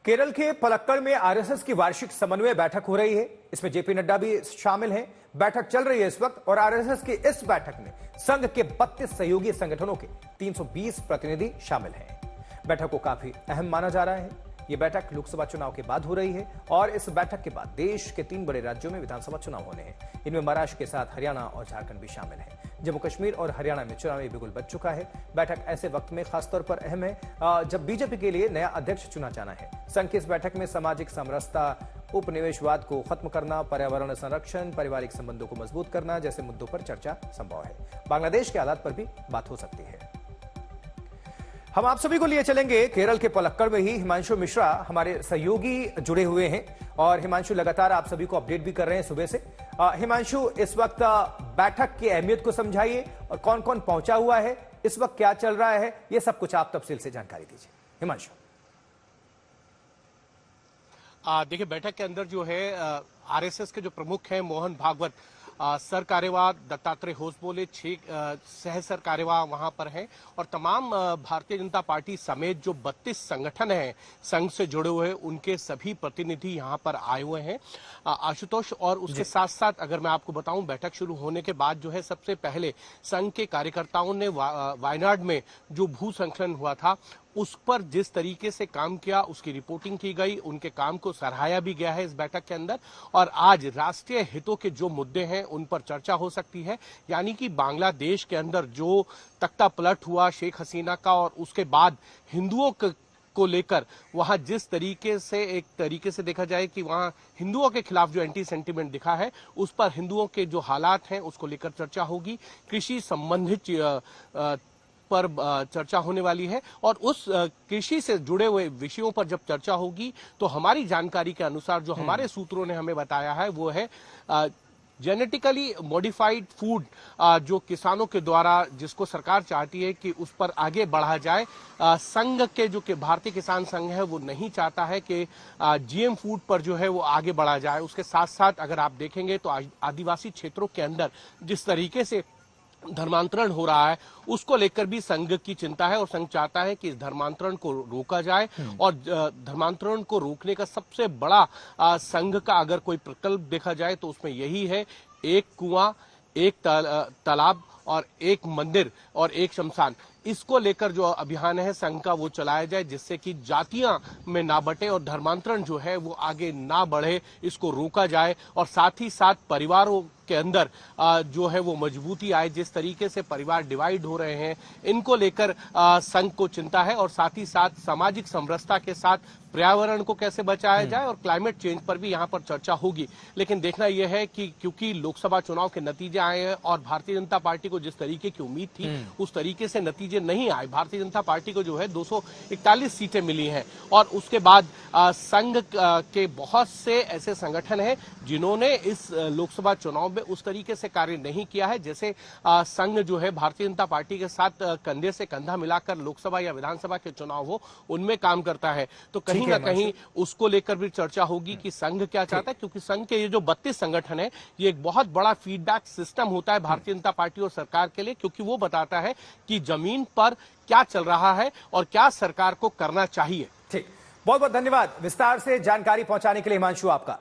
केरल के पलक्कड़ में आरएसएस की वार्षिक समन्वय बैठक हो रही है। इसमें जेपी नड्डा भी शामिल हैं। बैठक चल रही है इस वक्त और आरएसएस की इस बैठक में संघ के 32 सहयोगी संगठनों के 320 प्रतिनिधि शामिल हैं। बैठक को काफी अहम माना जा रहा है। यह बैठक लोकसभा चुनाव के बाद हो रही है और इस बैठक के बाद देश के 3 बड़े राज्यों में विधानसभा चुनाव होने हैं। इनमें महाराष्ट्र के साथ हरियाणा और झारखंड भी शामिल है। जम्मू कश्मीर और हरियाणा में चुनावी बिगुल बज चुका है। बैठक ऐसे वक्त में खासतौर पर अहम है जब बीजेपी के लिए नया अध्यक्ष चुना जाना है। संघ की इस बैठक में सामाजिक समरसता, उपनिवेशवाद को खत्म करना, पर्यावरण संरक्षण, पारिवारिक संबंधों को मजबूत करना जैसे मुद्दों पर चर्चा संभव है। बांग्लादेश के हालात पर भी बात हो सकती है। हम आप सभी को लिए चलेंगे केरल के पलक्कड़ में ही। हिमांशु मिश्रा हमारे सहयोगी जुड़े हुए हैं और हिमांशु लगातार आप सभी को अपडेट भी कर रहे हैं सुबह से। हिमांशु, इस वक्त बैठक की अहमियत को समझाइए और कौन कौन पहुंचा हुआ है, इस वक्त क्या चल रहा है, ये सब कुछ आप तफसील से जानकारी दीजिए। हिमांशु। देखिए, बैठक के अंदर जो है आरएसएस के जो प्रमुख हैं मोहन भागवत, सर कार्यवाह दत्तात्रेय होसबोले, 6 सह सर कार्यवाह वहां पर हैं और तमाम भारतीय जनता पार्टी समेत जो 32 संगठन हैं संघ से जुड़े हुए, उनके सभी प्रतिनिधि यहां पर आए हुए हैं आशुतोष। और उसके साथ साथ अगर मैं आपको बताऊं, बैठक शुरू होने के बाद जो है सबसे पहले संघ के कार्यकर्ताओं ने वायनाड में जो भूस्खलन हुआ था उस पर जिस तरीके से काम किया उसकी रिपोर्टिंग की गई, उनके काम को सराहाया भी गया है इस बैठक के अंदर। और आज राष्ट्रीय हितों के जो मुद्दे हैं उन पर चर्चा हो सकती है, यानी कि बांग्लादेश के अंदर जो तख्ता पलट हुआ शेख हसीना का और उसके बाद हिंदुओं को लेकर वहां जिस तरीके से एक तरीके से देखा जाए कि वहां हिंदुओं के खिलाफ जो एंटी सेंटीमेंट दिखा है, उस पर हिंदुओं के जो हालात हैं उसको लेकर चर्चा होगी। कृषि संबंधित पर चर्चा होने वाली है और उस कृषि से जुड़े हुए विषयों पर जब चर्चा होगी तो हमारी जानकारी के अनुसार जो हमारे सूत्रों ने हमें बताया है वो है जेनेटिकली मॉडिफाइड फूड, जो किसानों के द्वारा जिसको सरकार चाहती है कि उस पर आगे बढ़ा जाए। संघ के जो कि भारतीय किसान संघ है वो नहीं चाहता है कि जीएम फूड पर जो है वो आगे बढ़ा जाए। उसके साथ साथ अगर आप देखेंगे तो आदिवासी क्षेत्रों के अंदर जिस तरीके से धर्मांतरण हो रहा है उसको लेकर भी संघ की चिंता है और संघ चाहता है कि इस धर्मांतरण को रोका जाए। और धर्मांतरण को रोकने का सबसे बड़ा संघ का अगर कोई प्रकल्प देखा जाए तो उसमें यही है, एक कुआं, एक तालाब और एक मंदिर और एक शमशान। इसको लेकर जो अभियान है संघ का वो चलाया जाए जिससे कि जातियां में ना बटे और धर्मांतरण जो है वो आगे ना बढ़े, इसको रोका जाए। और साथ ही साथ परिवारों के अंदर जो है वो मजबूती आए। जिस तरीके से परिवार डिवाइड हो रहे हैं इनको लेकर संघ को चिंता है और साथ ही साथ सामाजिक समरसता के साथ पर्यावरण को कैसे बचाया जाए और क्लाइमेट चेंज पर भी यहाँ पर चर्चा होगी। लेकिन देखना यह है कि क्योंकि लोकसभा चुनाव के नतीजे आए हैं और भारतीय जनता पार्टी को जिस तरीके की उम्मीद थी उस तरीके से नतीजे नहीं आए। भारतीय जनता पार्टी को जो है 241 सीटें मिली हैं और उसके बाद संघ के बहुत से ऐसे संगठन हैं जिन्होंने इस लोकसभा चुनाव में उस तरीके से कार्य नहीं किया है जैसे संघ जो है भारतीय जनता पार्टी के साथ कंधे से कंधा मिलाकर लोकसभा या विधानसभा के चुनाव हो उनमें काम करता है। तो कहीं ना कहीं उसको लेकर भी चर्चा होगी कि संघ क्या चाहता है, क्योंकि संघ के ये जो 32 संगठन है ये एक बहुत बड़ा फीडबैक सिस्टम होता है भारतीय जनता पार्टी और सरकार के लिए, क्योंकि वो बताता है कि जमीन पर क्या चल रहा है और क्या सरकार को करना चाहिए। ठीक, बहुत बहुत धन्यवाद विस्तार से जानकारी पहुंचाने के लिए हिमांशु आपका।